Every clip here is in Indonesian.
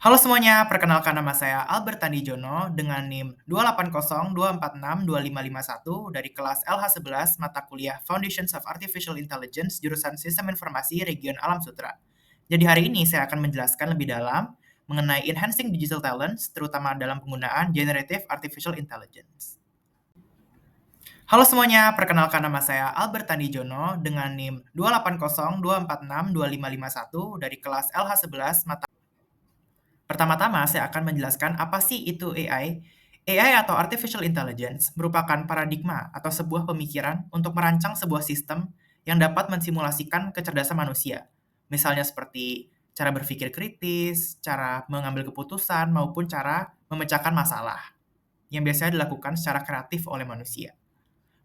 Halo semuanya, perkenalkan nama saya Albert Tandijono dengan NIM 28024625551 dari kelas LH11 mata kuliah Foundations of Artificial Intelligence jurusan Sistem Informasi Region Alam Sutra. Jadi hari ini saya akan menjelaskan lebih dalam mengenai enhancing digital talents terutama dalam penggunaan generative artificial intelligence. Halo semuanya, perkenalkan nama saya Albert Tandijono dengan NIM 28024625551 dari kelas LH11 mata. Pertama-tama, saya akan menjelaskan apa sih itu AI. AI atau Artificial Intelligence merupakan paradigma atau sebuah pemikiran untuk merancang sebuah sistem yang dapat mensimulasikan kecerdasan manusia. Misalnya seperti cara berpikir kritis, cara mengambil keputusan, maupun cara memecahkan masalah yang biasanya dilakukan secara kreatif oleh manusia.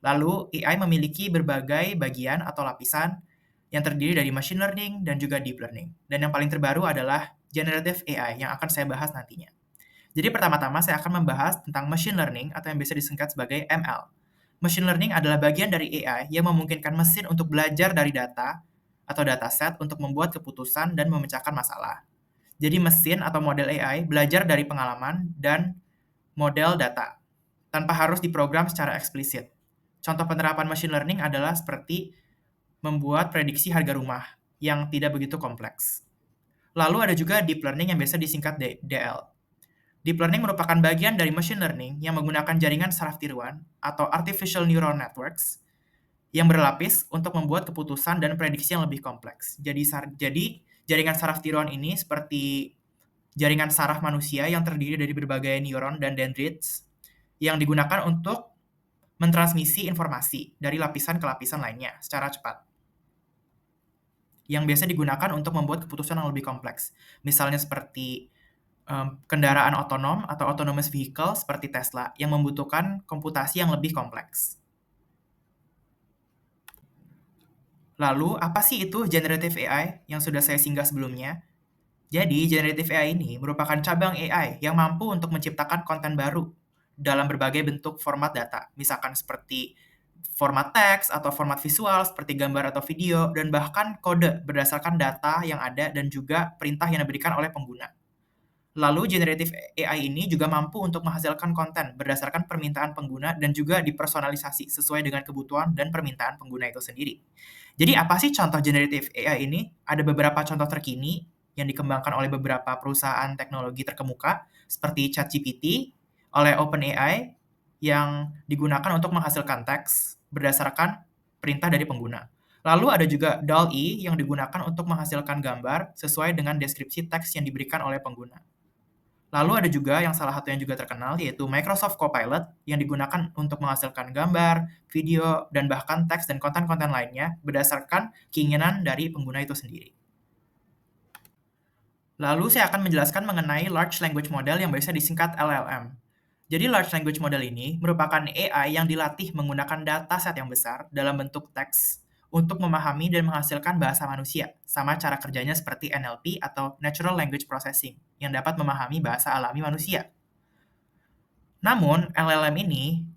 Lalu, AI memiliki berbagai bagian atau lapisan yang terdiri dari machine learning dan juga deep learning. Dan yang paling terbaru adalah generative AI yang akan saya bahas nantinya. Jadi pertama-tama saya akan membahas tentang machine learning atau yang biasa disingkat sebagai ML. Machine learning adalah bagian dari AI yang memungkinkan mesin untuk belajar dari data atau dataset untuk membuat keputusan dan memecahkan masalah. Jadi mesin atau model AI belajar dari pengalaman dan model data tanpa harus diprogram secara eksplisit. Contoh penerapan machine learning adalah seperti membuat prediksi harga rumah yang tidak begitu kompleks. Lalu ada juga deep learning yang biasa disingkat DL. Deep learning merupakan bagian dari machine learning yang menggunakan jaringan saraf tiruan atau artificial neural networks yang berlapis untuk membuat keputusan dan prediksi yang lebih kompleks. Jadi jaringan saraf tiruan ini seperti jaringan saraf manusia yang terdiri dari berbagai neuron dan dendrites yang digunakan untuk mentransmisi informasi dari lapisan ke lapisan lainnya secara cepat. Yang biasa digunakan untuk membuat keputusan yang lebih kompleks. Misalnya seperti kendaraan otonom atau autonomous vehicle seperti Tesla yang membutuhkan komputasi yang lebih kompleks. Lalu, apa sih itu generative AI yang sudah saya singgah sebelumnya? Jadi, generative AI ini merupakan cabang AI yang mampu untuk menciptakan konten baru dalam berbagai bentuk format data, misalkan seperti format teks atau format visual seperti gambar atau video, dan bahkan kode berdasarkan data yang ada dan juga perintah yang diberikan oleh pengguna. Lalu generative AI ini juga mampu untuk menghasilkan konten berdasarkan permintaan pengguna dan juga dipersonalisasi sesuai dengan kebutuhan dan permintaan pengguna itu sendiri. Jadi apa sih contoh generative AI ini? Ada beberapa contoh terkini yang dikembangkan oleh beberapa perusahaan teknologi terkemuka seperti ChatGPT oleh OpenAI yang digunakan untuk menghasilkan teks berdasarkan perintah dari pengguna. Lalu ada juga DALL-E yang digunakan untuk menghasilkan gambar sesuai dengan deskripsi teks yang diberikan oleh pengguna. Lalu ada juga yang salah satu yang juga terkenal yaitu Microsoft Copilot yang digunakan untuk menghasilkan gambar, video, dan bahkan teks dan konten-konten lainnya berdasarkan keinginan dari pengguna itu sendiri. Lalu saya akan menjelaskan mengenai Large Language Model yang biasa disingkat LLM. Jadi Large Language Model ini merupakan AI yang dilatih menggunakan dataset yang besar dalam bentuk teks untuk memahami dan menghasilkan bahasa manusia, sama cara kerjanya seperti NLP atau Natural Language Processing, yang dapat memahami bahasa alami manusia. Namun, LLM ini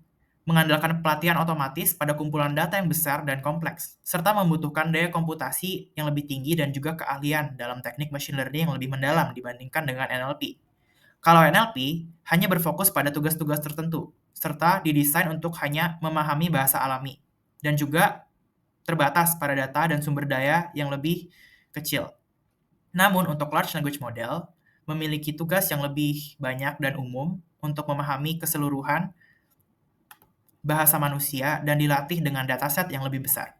mengandalkan pelatihan otomatis pada kumpulan data yang besar dan kompleks, serta membutuhkan daya komputasi yang lebih tinggi dan juga keahlian dalam teknik machine learning yang lebih mendalam dibandingkan dengan NLP. Kalau NLP hanya berfokus pada tugas-tugas tertentu, serta didesain untuk hanya memahami bahasa alami, dan juga terbatas pada data dan sumber daya yang lebih kecil. Namun, untuk large language model memiliki tugas yang lebih banyak dan umum untuk memahami keseluruhan bahasa manusia dan dilatih dengan dataset yang lebih besar.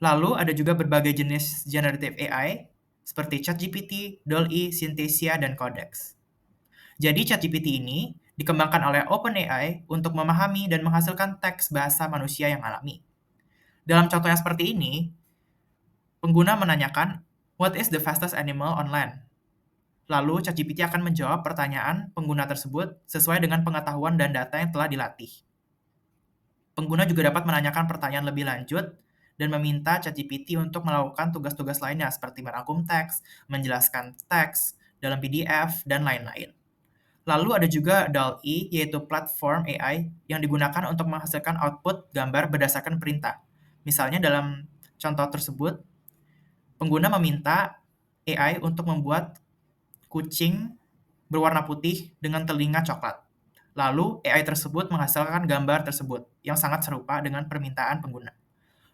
Lalu ada juga berbagai jenis generative AI seperti ChatGPT, DALL-E, Synthesia, dan Codex. Jadi ChatGPT ini dikembangkan oleh OpenAI untuk memahami dan menghasilkan teks bahasa manusia yang alami. Dalam contoh yang seperti ini, pengguna menanyakan, "What is the fastest animal on land?" Lalu ChatGPT akan menjawab pertanyaan pengguna tersebut sesuai dengan pengetahuan dan data yang telah dilatih. Pengguna juga dapat menanyakan pertanyaan lebih lanjut dan meminta ChatGPT untuk melakukan tugas-tugas lainnya seperti merangkum teks, menjelaskan teks dalam PDF, dan lain-lain. Lalu ada juga DALL-E, yaitu platform AI yang digunakan untuk menghasilkan output gambar berdasarkan perintah. Misalnya dalam contoh tersebut, pengguna meminta AI untuk membuat kucing berwarna putih dengan telinga coklat. Lalu AI tersebut menghasilkan gambar tersebut yang sangat serupa dengan permintaan pengguna.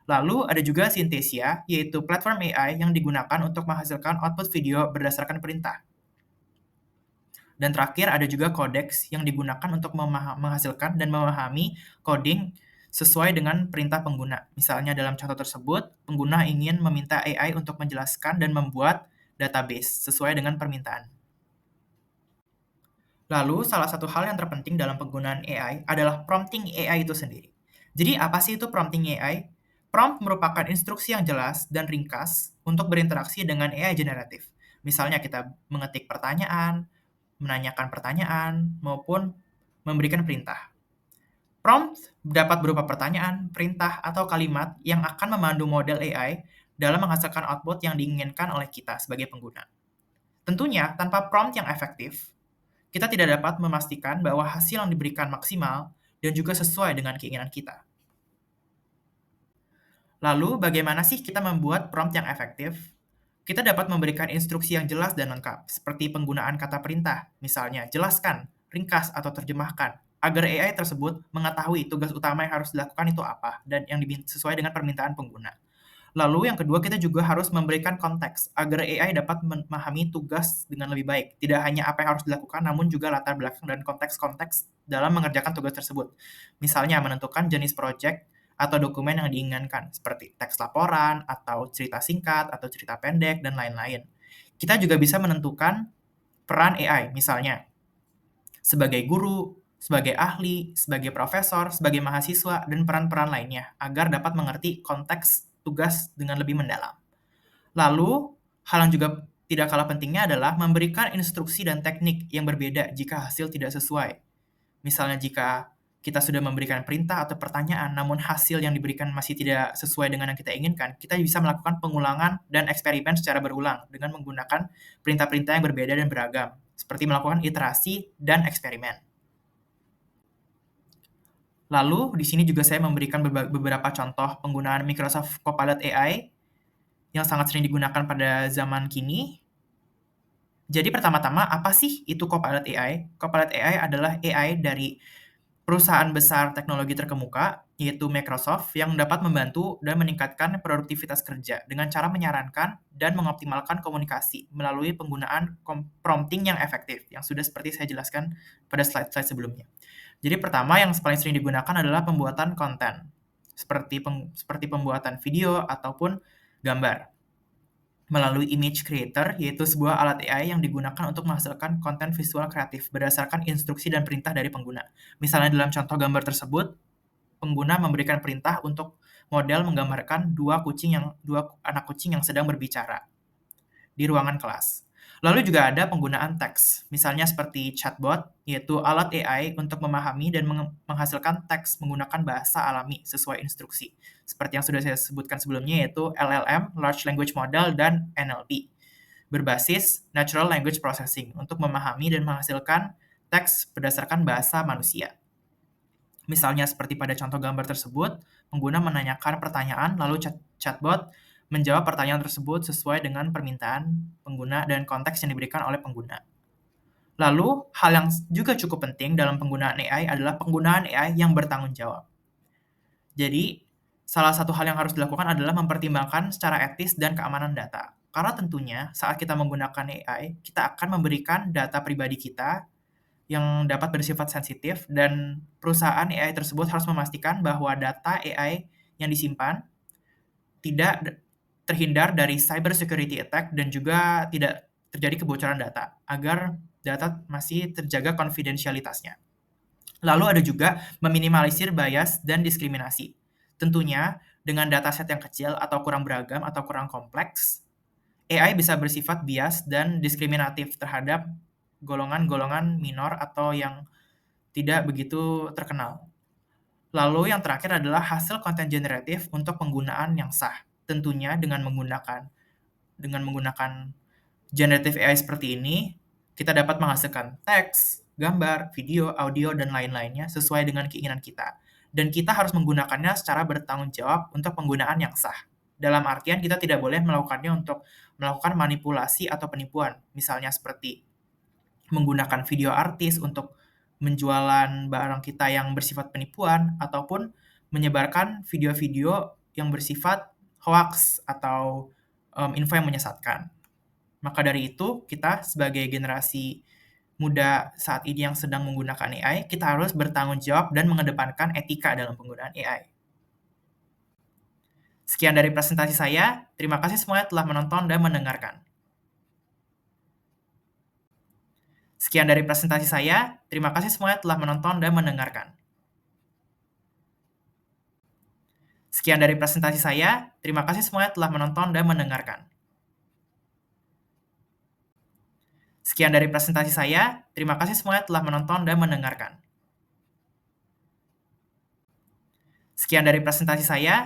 Lalu ada juga Synthesia, yaitu platform AI yang digunakan untuk menghasilkan output video berdasarkan perintah. Dan terakhir ada juga Codex yang digunakan untuk menghasilkan dan memahami coding sesuai dengan perintah pengguna. Misalnya dalam contoh tersebut, pengguna ingin meminta AI untuk menjelaskan dan membuat database sesuai dengan permintaan. Lalu, salah satu hal yang terpenting dalam penggunaan AI adalah prompting AI itu sendiri. Jadi, apa sih itu prompting AI? Prompt merupakan instruksi yang jelas dan ringkas untuk berinteraksi dengan AI generatif. Misalnya kita mengetik pertanyaan, menanyakan pertanyaan, maupun memberikan perintah. Prompt dapat berupa pertanyaan, perintah, atau kalimat yang akan memandu model AI dalam menghasilkan output yang diinginkan oleh kita sebagai pengguna. Tentunya, tanpa prompt yang efektif, kita tidak dapat memastikan bahwa hasil yang diberikan maksimal dan juga sesuai dengan keinginan kita. Lalu, bagaimana sih kita membuat prompt yang efektif? Kita dapat memberikan instruksi yang jelas dan lengkap, seperti penggunaan kata perintah, misalnya jelaskan, ringkas, atau terjemahkan, agar AI tersebut mengetahui tugas utama yang harus dilakukan itu apa, dan yang sesuai dengan permintaan pengguna. Lalu yang kedua, kita juga harus memberikan konteks, agar AI dapat memahami tugas dengan lebih baik. Tidak hanya apa yang harus dilakukan, namun juga latar belakang dan konteks-konteks dalam mengerjakan tugas tersebut. Misalnya, menentukan jenis proyek atau dokumen yang diinginkan, seperti teks laporan, atau cerita singkat, atau cerita pendek, dan lain-lain. Kita juga bisa menentukan peran AI, misalnya sebagai guru, sebagai ahli, sebagai profesor, sebagai mahasiswa, dan peran-peran lainnya, agar dapat mengerti konteks tugas dengan lebih mendalam. Lalu, hal yang juga tidak kalah pentingnya adalah memberikan instruksi dan teknik yang berbeda jika hasil tidak sesuai. Misalnya jika kita sudah memberikan perintah atau pertanyaan, namun hasil yang diberikan masih tidak sesuai dengan yang kita inginkan, kita bisa melakukan pengulangan dan eksperimen secara berulang dengan menggunakan perintah-perintah yang berbeda dan beragam, seperti melakukan iterasi dan eksperimen. Lalu, di sini juga saya memberikan beberapa contoh penggunaan Microsoft Copilot AI yang sangat sering digunakan pada zaman kini. Jadi pertama-tama, apa sih itu Copilot AI? Copilot AI adalah AI dari perusahaan besar teknologi terkemuka, yaitu Microsoft, yang dapat membantu dan meningkatkan produktivitas kerja dengan cara menyarankan dan mengoptimalkan komunikasi melalui penggunaan prompting yang efektif, yang sudah seperti saya jelaskan pada slide-slide sebelumnya. Jadi pertama yang paling sering digunakan adalah pembuatan konten, seperti pembuatan video ataupun gambar melalui image creator, yaitu sebuah alat AI yang digunakan untuk menghasilkan konten visual kreatif berdasarkan instruksi dan perintah dari pengguna. Misalnya dalam contoh gambar tersebut, pengguna memberikan perintah untuk model menggambarkan dua anak kucing yang sedang berbicara di ruangan kelas. Lalu juga ada penggunaan teks, misalnya seperti chatbot, yaitu alat AI untuk memahami dan menghasilkan teks menggunakan bahasa alami sesuai instruksi. Seperti yang sudah saya sebutkan sebelumnya, yaitu LLM, Large Language Model, dan NLP, berbasis Natural Language Processing untuk memahami dan menghasilkan teks berdasarkan bahasa manusia. Misalnya seperti pada contoh gambar tersebut, pengguna menanyakan pertanyaan, lalu chatbot menjawab pertanyaan tersebut sesuai dengan permintaan pengguna dan konteks yang diberikan oleh pengguna. Lalu, hal yang juga cukup penting dalam penggunaan AI adalah penggunaan AI yang bertanggung jawab. Jadi, salah satu hal yang harus dilakukan adalah mempertimbangkan secara etis dan keamanan data. Karena tentunya saat kita menggunakan AI, kita akan memberikan data pribadi kita yang dapat bersifat sensitif dan perusahaan AI tersebut harus memastikan bahwa data AI yang disimpan tidak terhindar dari cyber security attack dan juga tidak terjadi kebocoran data, agar data masih terjaga konfidensialitasnya. Lalu ada juga meminimalisir bias dan diskriminasi. Tentunya, dengan dataset yang kecil atau kurang beragam atau kurang kompleks, AI bisa bersifat bias dan diskriminatif terhadap golongan-golongan minor atau yang tidak begitu terkenal. Lalu yang terakhir adalah hasil konten generatif untuk penggunaan yang sah. Tentunya dengan menggunakan generative AI seperti ini, kita dapat menghasilkan teks, gambar, video, audio, dan lain-lainnya sesuai dengan keinginan kita. Dan kita harus menggunakannya secara bertanggung jawab untuk penggunaan yang sah Dalam artian kita tidak boleh melakukannya untuk melakukan manipulasi atau penipuan. Misalnya seperti menggunakan video artis untuk menjualan barang kita yang bersifat penipuan, ataupun menyebarkan video-video yang bersifat hoaks atau, info yang menyesatkan. Maka dari itu, kita sebagai generasi muda saat ini yang sedang menggunakan AI, kita harus bertanggung jawab dan mengedepankan etika dalam penggunaan AI. Sekian dari presentasi saya, terima kasih semuanya telah menonton dan mendengarkan. Sekian dari presentasi saya, terima kasih semuanya telah menonton dan mendengarkan. Sekian dari presentasi saya, terima kasih semuanya telah menonton dan mendengarkan. Sekian dari presentasi saya, terima kasih semuanya telah menonton dan mendengarkan. Sekian dari presentasi saya,